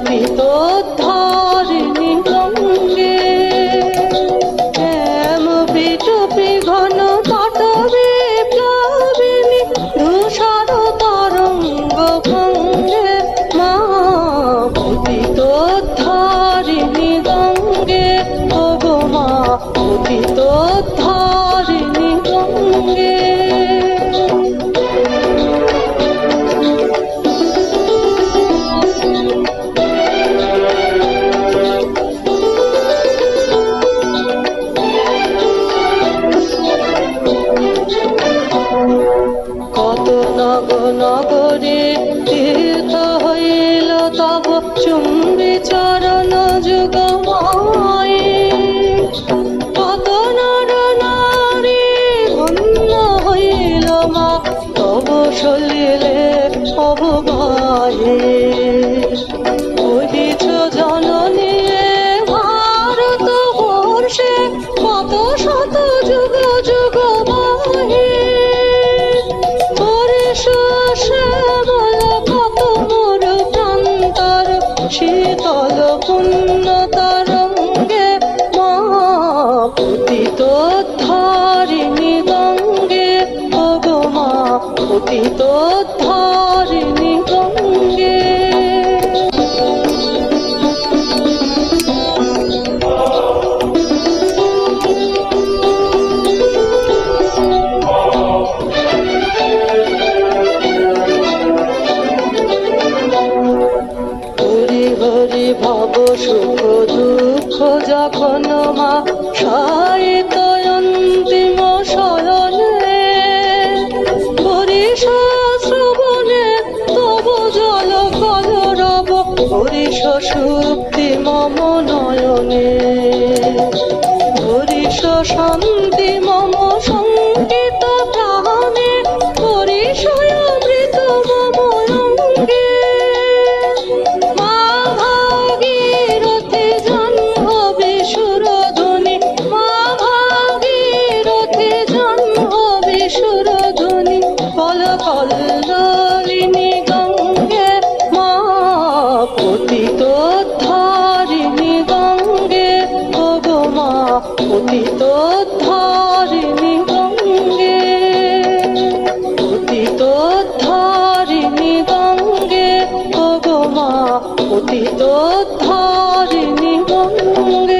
পতিতোদ্ধারিণী গঙ্গে। টুপি ঘন তটবে প্লাবিনী তুষার তরঙ্গ ভঙ্গে মা পতিতোদ্ধারিণী গঙ্গে। ও গো মা পতিতোদ্ধারিণী গঙ্গে। কত নগরে তীর্থ হইল তব চুম্বি চরণ যুগময়। কত নর নারী ধন্য হইল মা তব সলিলে অবগায়ে। কহিছ জননী ভারত বর্ষে কত শত যুগ যুগ বাহে। শীতল পুণ্য তরঙ্গে মা পতিতোদ্ধারিণী গঙ্গে। ও গো মা পতিতোদ্ধারিণী গঙ্গে। হরি ভব সুখ দুঃখ যখন মা সায়িত অন্তিম শয়নে। হরিষ শ্রবণে তব জল কলরব হরিষ সুপ্তি মম নয়নে। হরিষ শান্তি মম সঙ্গীত প্রাণে হরিষ অমৃত মম অঙ্গে। কল্লোলিনী গঙ্গে মা পতিতোদ্ধারিণী গঙ্গে। ও গো মা পতিতোদ্ধারিণী গঙ্গে। পতিতোদ্ধারিণী গঙ্গে। ও গো মা পতিতোদ্ধারিণী গঙ্গে।